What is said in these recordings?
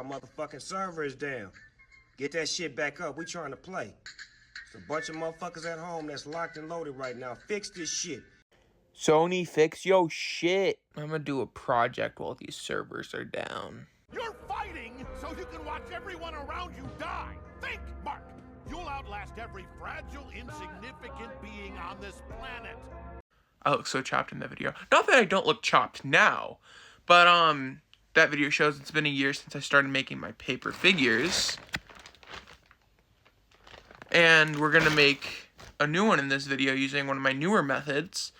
our motherfucking server is down. Get that shit back up. We trying to play. There's a bunch of motherfuckers at home that's locked and loaded right now. Fix this shit. Sony, fix yo shit. I'm gonna do a project while these servers are down. You're fighting so you can watch everyone around you die. Think, Mark. You'll outlast every fragile, insignificant being on this planet. I look so chopped in that video. Not that I don't look chopped now, but that video shows it's been a year since I started making my paper figures. And we're gonna make a new one in this video using one of my newer methods.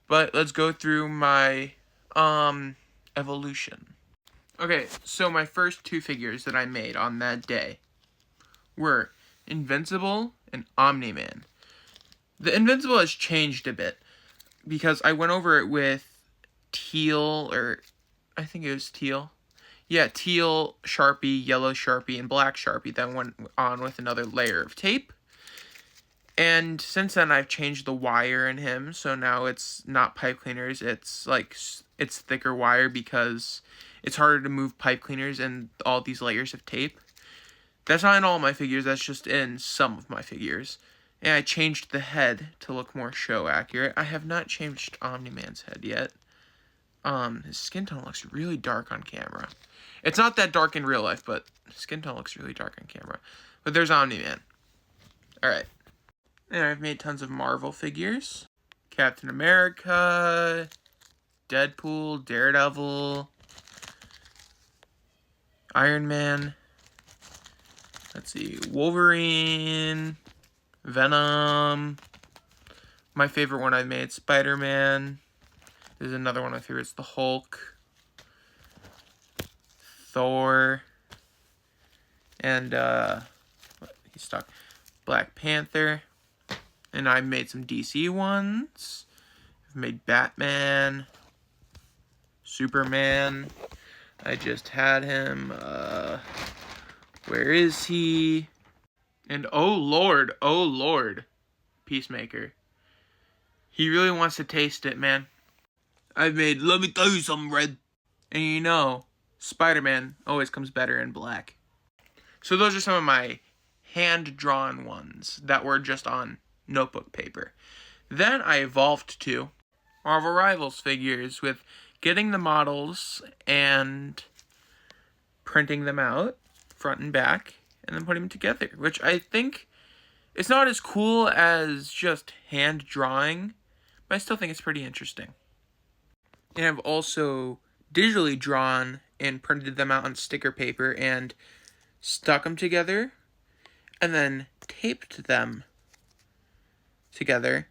But let's go through my evolution. Okay, so my first two figures that I made on that day were Invincible and Omni-Man. The Invincible has changed a bit because I went over it with teal, or I think it was teal. Yeah, teal Sharpie, yellow Sharpie, and black Sharpie. Then went on with another layer of tape. And since then, I've changed the wire in him, so now it's not pipe cleaners. It's thicker wire because it's harder to move pipe cleaners and all these layers of tape. That's not in all my figures, that's just in some of my figures. And I changed the head to look more show accurate. I have not changed Omni-Man's head yet. His skin tone looks really dark on camera. It's not that dark in real life, but his skin tone looks really dark on camera. But there's Omni-Man. Alright. And I've made tons of Marvel figures. Captain America, Deadpool, Daredevil, Iron Man. Let's see, Wolverine, Venom. My favorite one I've made, Spider-Man. This is another one of my favorites, the Hulk, Thor, and he's stuck, Black Panther. And I made some DC ones. I've made Batman, Superman. I just had him. Where is he? And oh lord, Peacemaker. He really wants to taste it, man. I've made, let me tell you something, Red. And you know, Spider-Man always comes better in black. So those are some of my hand-drawn ones that were just on notebook paper. Then I evolved to Marvel Rivals figures with getting the models and printing them out front and back and then putting them together, which I think it's not as cool as just hand drawing, but I still think it's pretty interesting. And I've also digitally drawn and printed them out on sticker paper and stuck them together and then taped them together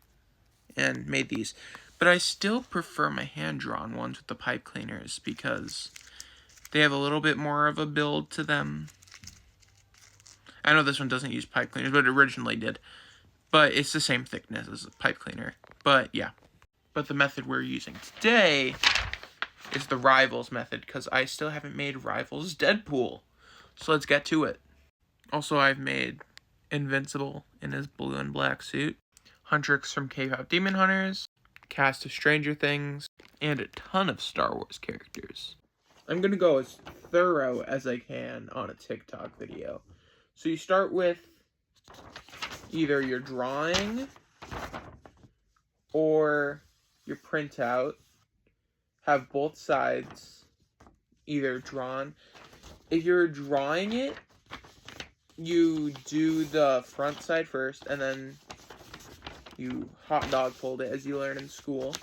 and made these. But I still prefer my hand-drawn ones with the pipe cleaners because they have a little bit more of a build to them. I know this one doesn't use pipe cleaners, but it originally did. But it's the same thickness as a pipe cleaner. But yeah. But the method we're using today is the Rivals method because I still haven't made Rivals Deadpool. So let's get to it. Also, I've made Invincible in his blue and black suit, Huntrix from K-Pop Demon Hunters, cast of Stranger Things, and a ton of Star Wars characters. I'm going to go as thorough as I can on a TikTok video. So you start with either your drawing or your printout. Have both sides either drawn. If you're drawing it, you do the front side first, and then you hot dog fold it as you learn in school.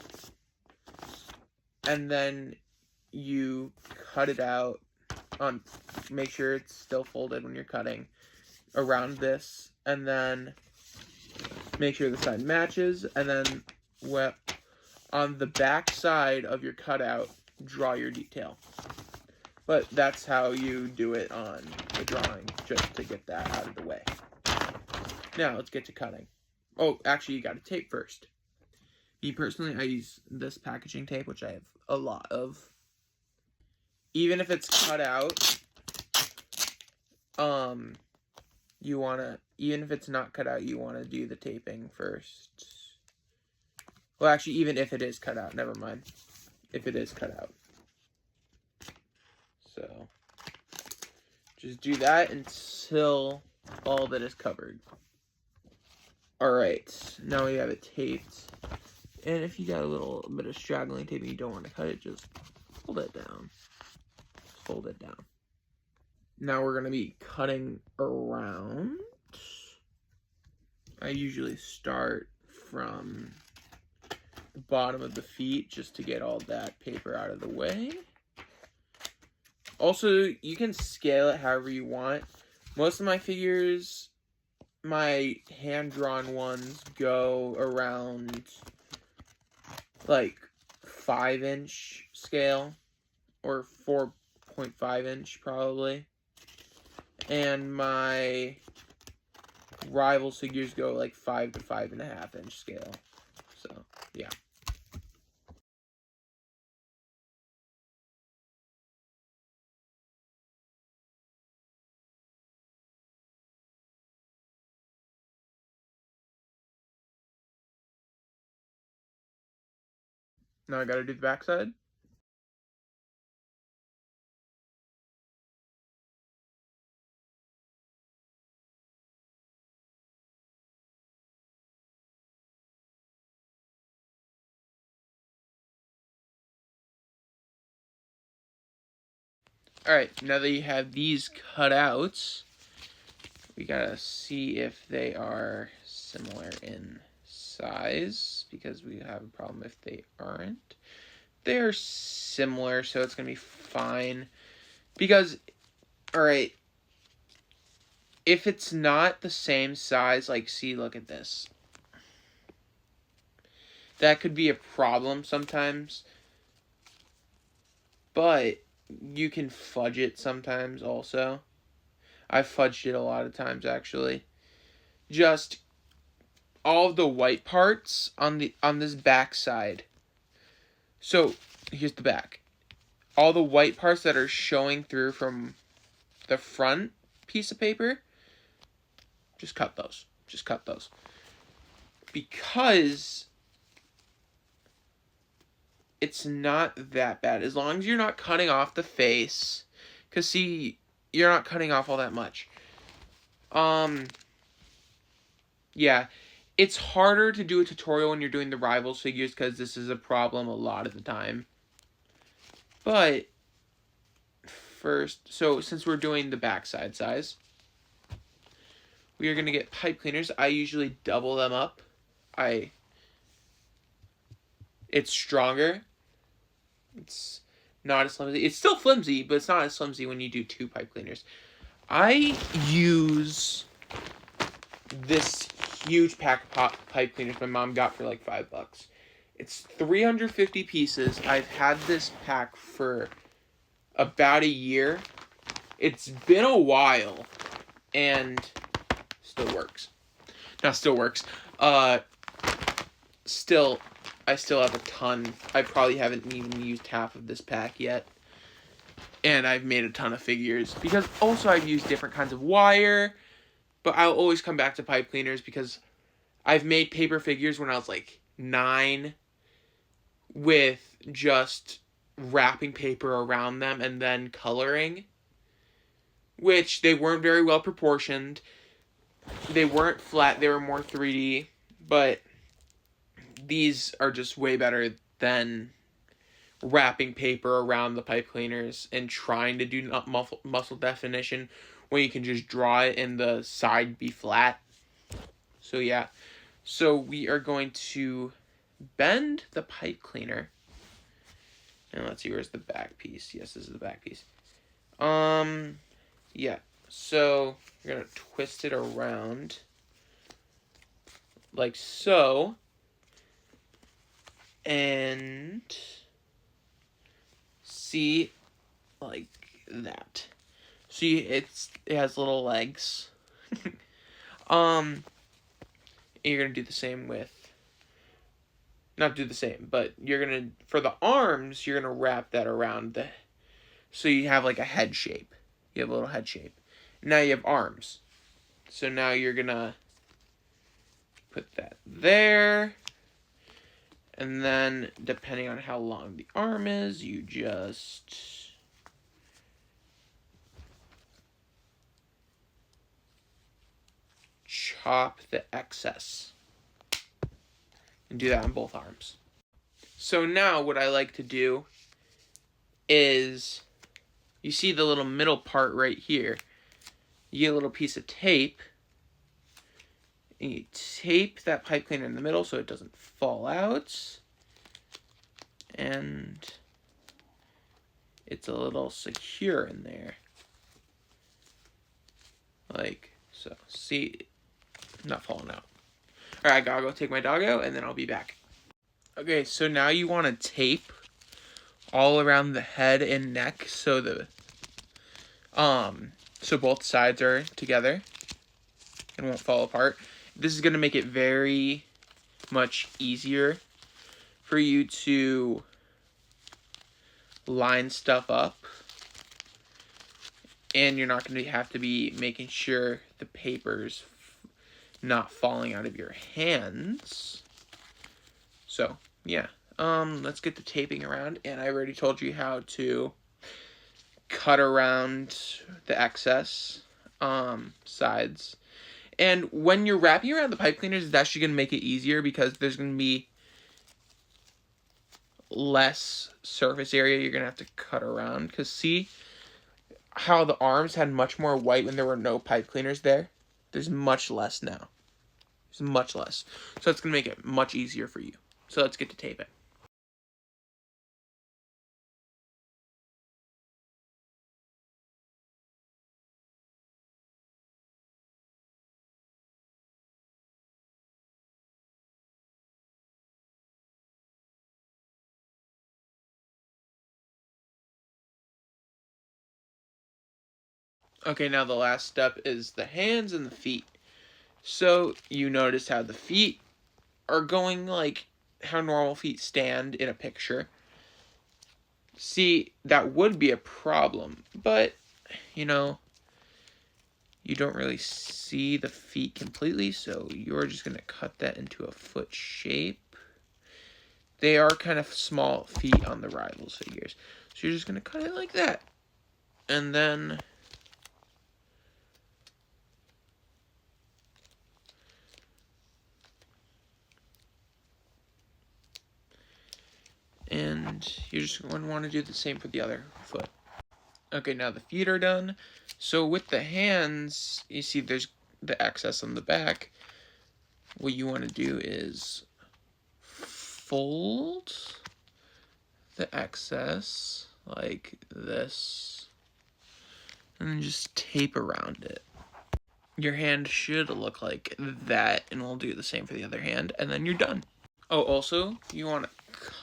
And then you cut it out. Make sure it's still folded when you're cutting around this. And then make sure the side matches. And then on the back side of your cutout, draw your detail. But that's how you do it on the drawing, just to get that out of the way. Now, let's get to cutting. Oh, actually, you gotta tape first. Me, personally, I use this packaging tape, which I have a lot of. Even if it's cut out, even if it's not cut out, you wanna do the taping first. Well, actually, even if it is cut out, never mind. If it is cut out. So, Just do that until all that is covered. Alright, now we have it taped. And if you got a little bit of straggling tape and you don't want to cut it, just hold it down. Just hold it down. Now we're going to be cutting around. I usually start from the bottom of the feet just to get all that paper out of the way. Also, you can scale it however you want. Most of my figures, my hand-drawn ones, go around like 5-inch scale or 4.5 inch probably. And my Rivals figures go like 5 to 5.5 inch scale. So, yeah. Now I gotta do the backside. Alright, now that you have these cut out, we gotta see if they are similar in size, because we have a problem if they aren't. They're similar, so it's gonna be fine. Because, alright, if it's not the same size, like, see, look at this. That could be a problem sometimes. But you can fudge it sometimes also. I've fudged it a lot of times, actually. Just all of the white parts on this back side. So, here's the back. All the white parts that are showing through from the front piece of paper, just cut those. Just cut those. Because it's not that bad. As long as you're not cutting off the face. Because, see, you're not cutting off all that much. Yeah. It's harder to do a tutorial when you're doing the Rivals figures because this is a problem a lot of the time. But, first, so since we're doing the backside size, we are going to get pipe cleaners. I usually double them up. It's stronger. It's not as flimsy. It's still flimsy, but it's not as flimsy when you do 2 pipe cleaners. I use this huge pack of pipe cleaners my mom got for like $5. It's 350 pieces. I've had this pack for about a year. It's been a while, and still works. Not still works. I still have a ton. I probably haven't even used half of this pack yet. And I've made a ton of figures. Because also I've used different kinds of wire. But I'll always come back to pipe cleaners because I've made paper figures when I was like 9. With just wrapping paper around them and then coloring. Which they weren't very well proportioned. They weren't flat. They were more 3D. But these are just way better than wrapping paper around the pipe cleaners and trying to do muscle definition when you can just draw it and the side be flat. So yeah. So we are going to bend the pipe cleaner. And let's see, where's the back piece? Yes, this is the back piece. Yeah. So you're going to twist it around like so. And see, like that. See, it has little legs. You're gonna do the same with, not do the same, but you're gonna, for the arms, you're gonna wrap that around so you have like a head shape. You have a little head shape. Now you have arms. So now you're gonna put that there. And then, depending on how long the arm is, you just top the excess. And do that on both arms. So now what I like to do is, you see the little middle part right here. You get a little piece of tape, and you tape that pipe cleaner in the middle so it doesn't fall out. And it's a little secure in there. Like so. See, not falling out. Alright, I gotta go take my doggo, and then I'll be back. Okay, so now you want to tape all around the head and neck so so both sides are together and won't fall apart. This is gonna make it very much easier for you to line stuff up, and you're not going to have to be making sure the paper's not falling out of your hands. So yeah, let's get the taping around, and I already told you how to cut around the excess sides. And when you're wrapping around the pipe cleaners, it's actually going to make it easier because there's going to be less surface area you're going to have to cut around. Because see how the arms had much more white when there were no pipe cleaners there? There's much less now. There's much less. So it's going to make it much easier for you. So let's get to taping. Okay, now the last step is the hands and the feet. So you notice how the feet are going like how normal feet stand in a picture. See, that would be a problem, but you know, you don't really see the feet completely, so you're just going to cut that into a foot shape. They are kind of small feet on the Rivals figures, so you're just going to cut it like that. And then you're just going to want to do the same for the other foot. Okay, now the feet are done. So with the hands, you see there's the excess on the back. What you want to do is fold the excess like this, and then just tape around it. Your hand should look like that, and we'll do the same for the other hand, and then you're done. Oh, also, you want to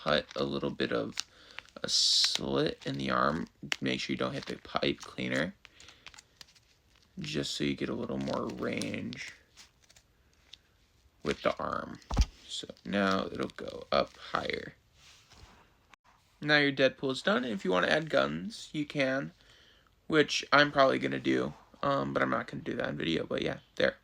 cut a little bit of a slit in the arm. Make sure you don't hit the pipe cleaner, just so you get a little more range with the arm. So now it'll go up higher. Now your Deadpool is done, and if you want to add guns, you can, which I'm probably going to do, but I'm not going to do that in video, but yeah, there.